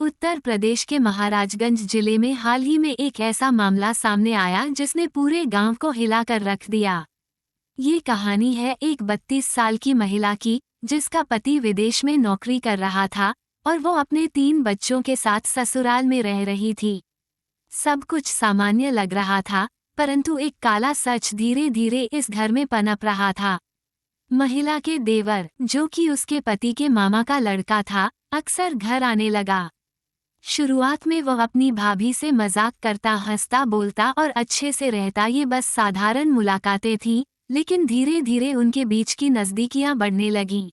उत्तर प्रदेश के महाराजगंज जिले में हाल ही में एक ऐसा मामला सामने आया जिसने पूरे गांव को हिलाकर रख दिया। ये कहानी है एक 32 साल की महिला की, जिसका पति विदेश में नौकरी कर रहा था और वो अपने 3 बच्चों के साथ ससुराल में रह रही थी। सब कुछ सामान्य लग रहा था, परंतु एक काला सच धीरे धीरे इस घर में पनप रहा था। महिला के देवर, जो कि उसके पति के मामा का लड़का था, अक्सर घर आने लगा। शुरुआत में वह अपनी भाभी से मजाक करता, हंसता, बोलता और अच्छे से रहता। ये बस साधारण मुलाकातें थीं, लेकिन धीरे धीरे उनके बीच की नज़दीकियां बढ़ने लगीं।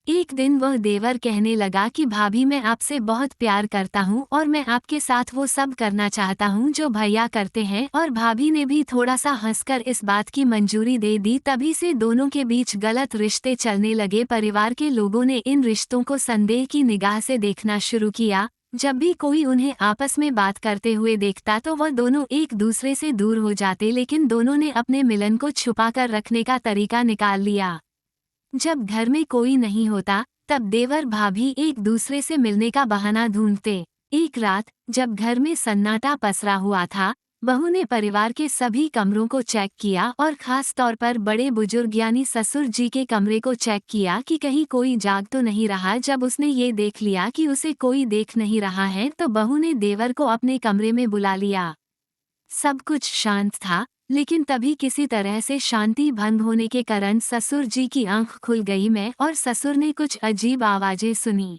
एक दिन वह देवर कहने लगा कि भाभी, मैं आपसे बहुत प्यार करता हूँ और मैं आपके साथ वो सब करना चाहता हूँ जो भैया करते हैं। और भाभी ने भी थोड़ा सा हंसकर इस बात की मंजूरी दे दी। तभी से दोनों के बीच गलत रिश्ते चलने लगे। परिवार के लोगों ने इन रिश्तों को संदेह की निगाह से देखना शुरू किया। जब भी कोई उन्हें आपस में बात करते हुए देखता तो वह दोनों एक दूसरे से दूर हो जाते, लेकिन दोनों ने अपने मिलन को छुपाकर रखने का तरीका निकाल लिया। जब घर में कोई नहीं होता, तब देवर भाभी एक दूसरे से मिलने का बहाना ढूंढते। एक रात, जब घर में सन्नाटा पसरा हुआ था, बहू ने परिवार के सभी कमरों को चेक किया और खास तौर पर बड़े बुजुर्ग यानी ससुर जी के कमरे को चेक किया कि कहीं कोई जाग तो नहीं रहा। जब उसने ये देख लिया कि उसे कोई देख नहीं रहा है, तो बहू ने देवर को अपने कमरे में बुला लिया। सब कुछ शांत था, लेकिन तभी किसी तरह से शांति भंग होने के कारण ससुर जी की आंख खुल गई। मैं और ससुर ने कुछ अजीब आवाजें सुनी।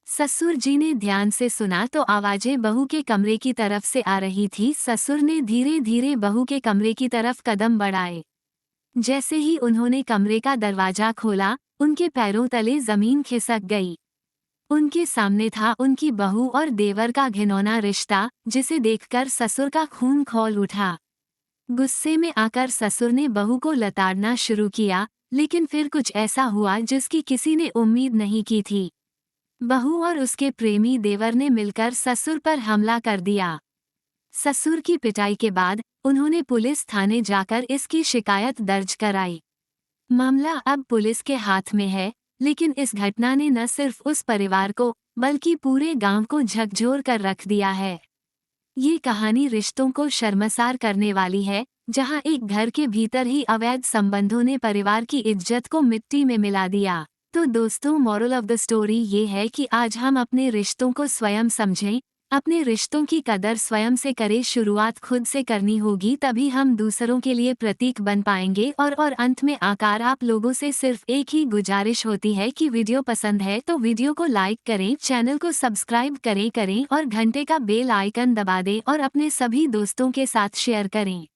ससुर जी ने ध्यान से सुना तो आवाजें बहू के कमरे की तरफ से आ रही थी। ससुर ने धीरे धीरे बहू के कमरे की तरफ कदम बढ़ाए। जैसे ही उन्होंने कमरे का दरवाजा खोला, उनके पैरों तले जमीन खिसक गई। उनके सामने था उनकी बहू और देवर का घिनौना रिश्ता, जिसे देखकर ससुर का खून खौल उठा। गुस्से में आकर ससुर ने बहू को लताड़ना शुरू किया, लेकिन फिर कुछ ऐसा हुआ जिसकी किसी ने उम्मीद नहीं की थी। बहू और उसके प्रेमी देवर ने मिलकर ससुर पर हमला कर दिया। ससुर की पिटाई के बाद उन्होंने पुलिस थाने जाकर इसकी शिकायत दर्ज कराई। मामला अब पुलिस के हाथ में है, लेकिन इस घटना ने न सिर्फ उस परिवार को, बल्कि पूरे गांव को झकझोर कर रख दिया है। ये कहानी रिश्तों को शर्मसार करने वाली है, जहां एक घर के भीतर ही अवैध संबंधों ने परिवार की इज्जत को मिट्टी में मिला दिया। तो दोस्तों, मोरल ऑफ द स्टोरी ये है कि आज हम अपने रिश्तों को स्वयं समझें, अपने रिश्तों की कदर स्वयं से करें। शुरुआत खुद से करनी होगी, तभी हम दूसरों के लिए प्रतीक बन पाएंगे। और अंत में आकर आप लोगों से सिर्फ एक ही गुजारिश होती है कि वीडियो पसंद है तो वीडियो को लाइक करें, चैनल को सब्सक्राइब करें और घंटे का बेल आइकन दबा दें और अपने सभी दोस्तों के साथ शेयर करें।